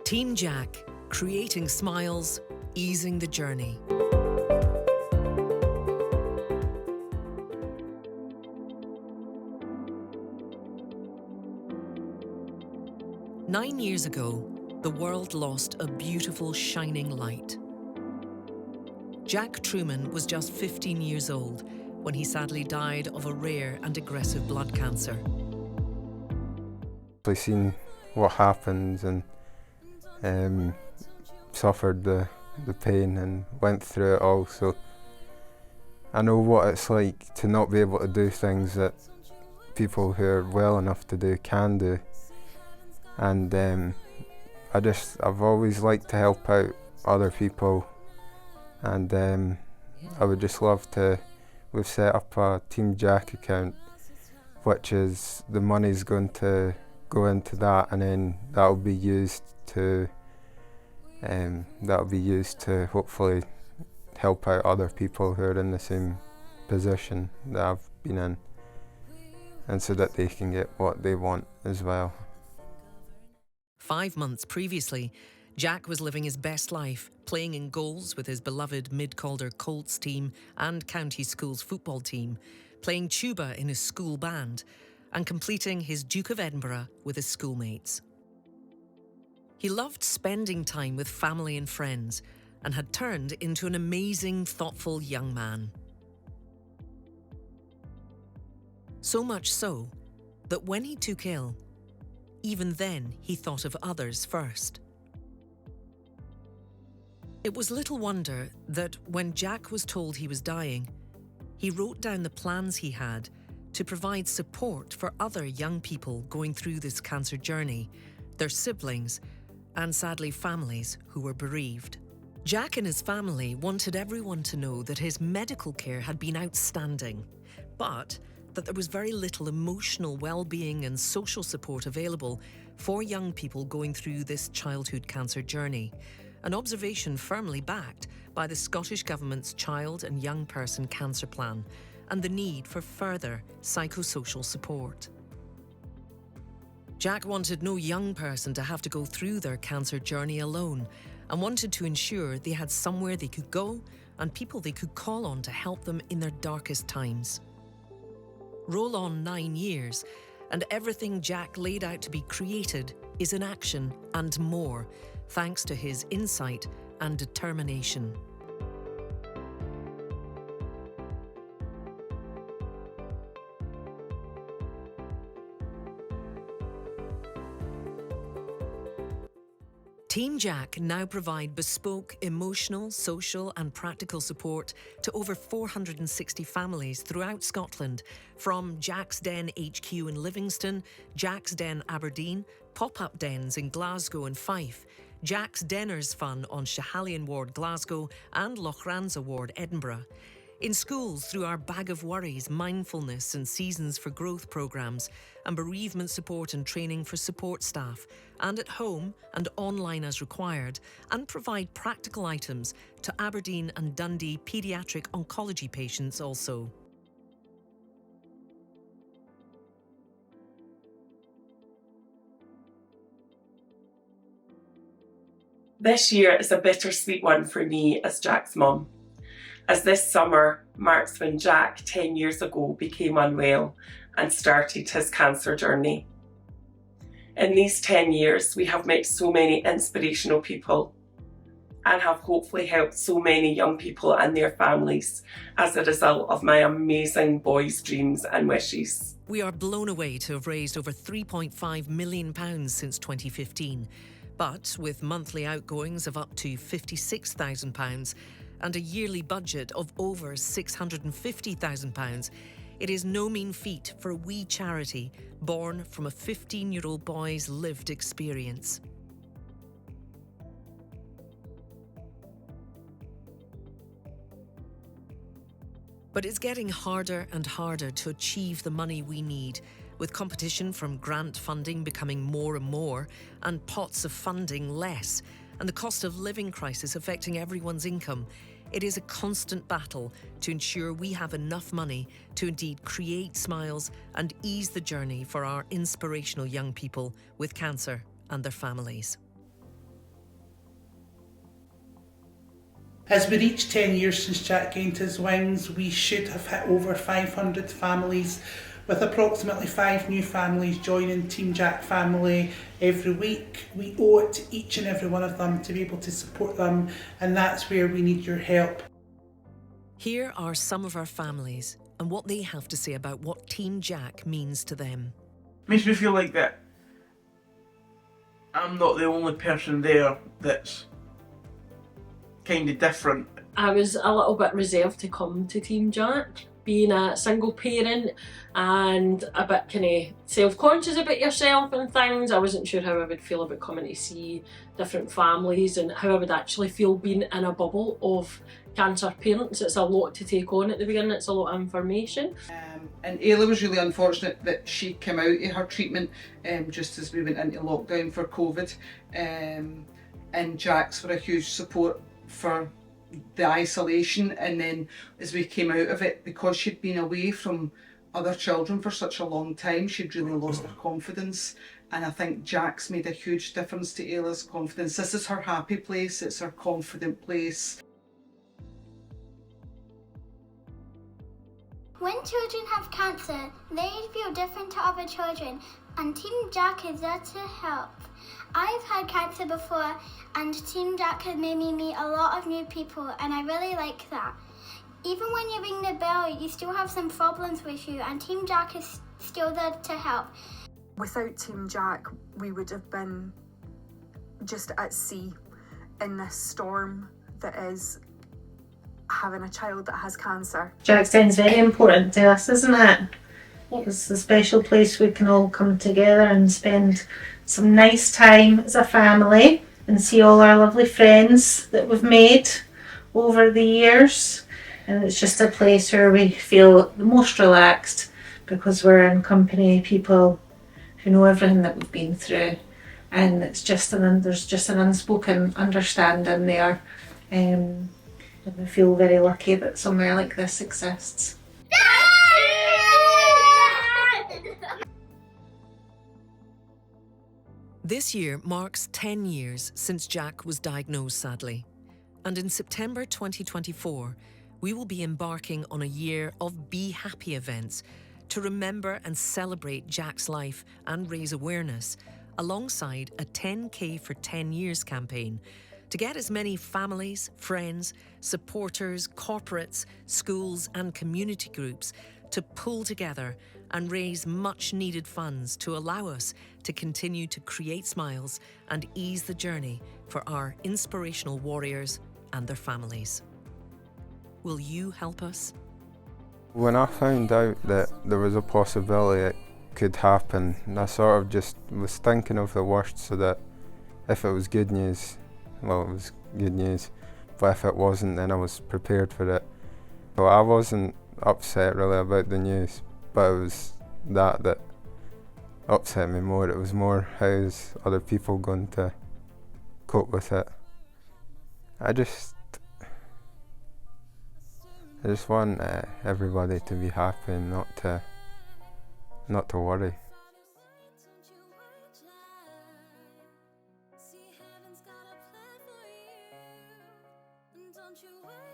Team Jak, creating smiles, easing the journey. Nine years ago, the world lost a beautiful, shining light. Jak Truman was just 15 years old when he sadly died of a rare and aggressive blood cancer. I've seen what happens and suffered the pain and went through it all, so I know what it's like to not be able to do things that people who are well enough to do can do. And I've always liked to help out other people, and I would just love to. We've set up a Team Jak account, which is the money's going to go into that, and then that'll be used to hopefully help out other people who are in the same position that I've been in, and so that they can get what they want as well. 5 months previously, Jak was living his best life, playing in goals with his beloved Mid-Calder Colts team and county school's football team, playing tuba in his school band, and completing his Duke of Edinburgh with his schoolmates. He loved spending time with family and friends and had turned into an amazing, thoughtful young man. So much so that when he took ill, even then he thought of others first. It was little wonder that when Jak was told he was dying, he wrote down the plans he had to provide support for other young people going through this cancer journey, their siblings, and sadly families who were bereaved. Jak and his family wanted everyone to know that his medical care had been outstanding, but that there was very little emotional well-being and social support available for young people going through this childhood cancer journey, an observation firmly backed by the Scottish Government's Child and Young Person Cancer Plan and the need for further psychosocial support. Jak wanted no young person to have to go through their cancer journey alone and wanted to ensure they had somewhere they could go and people they could call on to help them in their darkest times. Roll on 9 years, and everything Jak laid out to be created is in action and more, thanks to his insight and determination. Team Jak now provide bespoke emotional, social and practical support to over 460 families throughout Scotland, from Jak's Den HQ in Livingston, Jak's Den Aberdeen, pop-up dens in Glasgow and Fife, Jak's Denners Fun on Schiehallion Ward Glasgow and Lochranza Ward Edinburgh. In schools through our Bag of Worries, mindfulness and Seasons for Growth programmes, and bereavement support and training for support staff, and at home and online as required, and provide practical items to Aberdeen and Dundee paediatric oncology patients also. This year is a bittersweet one for me as Jak's mum, as this summer marks when Jak 10 years ago became unwell and started his cancer journey. In these 10 years, we have met so many inspirational people and have hopefully helped so many young people and their families as a result of my amazing boy's dreams and wishes. We are blown away to have raised over £3.5 million since 2015, but with monthly outgoings of up to £56,000 and a yearly budget of over £650,000, it is no mean feat for a wee charity born from a 15-year-old boy's lived experience. But it's getting harder and harder to achieve the money we need, with competition from grant funding becoming more and more and pots of funding less, and the cost of living crisis affecting everyone's income. It is a constant battle to ensure we have enough money to indeed create smiles and ease the journey for our inspirational young people with cancer and their families. As we reach 10 years since Jack gained his wings, we should have hit over 500 families, with approximately 5 new families joining Team Jack family every week. We owe it to each and every one of them to be able to support them, and that's where we need your help. Here are some of our families and what they have to say about what Team Jack means to them. Makes me feel like that I'm not the only person there that's kind of different. I was a little bit reserved to come to Team Jack, being a single parent and a bit kind of self-conscious about yourself and things. I wasn't sure how I would feel about coming to see different families and how I would actually feel being in a bubble of cancer parents. It's a lot to take on at the beginning, it's a lot of information. And Ayla was really unfortunate that she came out of her treatment just as we went into lockdown for COVID. And Jack's were a huge support for the isolation, and then as we came out of it, because she'd been away from other children for such a long time, she'd really lost her confidence, and I think Jack's made a huge difference to Ayla's confidence. This is her happy place, it's her confident place. When children have cancer, they feel different to other children, and Team Jack is there to help. I've had cancer before, and Team Jack has made me meet a lot of new people, and I really like that. Even when you ring the bell, you still have some problems with you, and Team Jack is still there to help. Without Team Jack, we would have been just at sea in this storm that is having a child that has cancer. Jack's Den's very important to us, isn't it? It's a special place we can all come together and spend some nice time as a family and see all our lovely friends that we've made over the years. And it's just a place where we feel the most relaxed because we're in company of people who know everything that we've been through, and it's just there's just an unspoken understanding there. And we feel very lucky that somewhere like this exists. This year marks 10 years since Jack was diagnosed, sadly. And in September 2024, we will be embarking on a year of Be Happy events to remember and celebrate Jack's life and raise awareness, alongside a 10K for 10 years campaign to get as many families, friends, supporters, corporates, schools and community groups to pull together and raise much needed funds to allow us to continue to create smiles and ease the journey for our inspirational warriors and their families. Will you help us? When I found out that there was a possibility it could happen, I sort of just was thinking of the worst, so that if it was good news, well, it was good news, but if it wasn't, then I was prepared for it. So I wasn't upset really about the news, but it was that upset me more. It was more, how's other people going to cope with it? I just want everybody to be happy and not to worry. Don't you worry.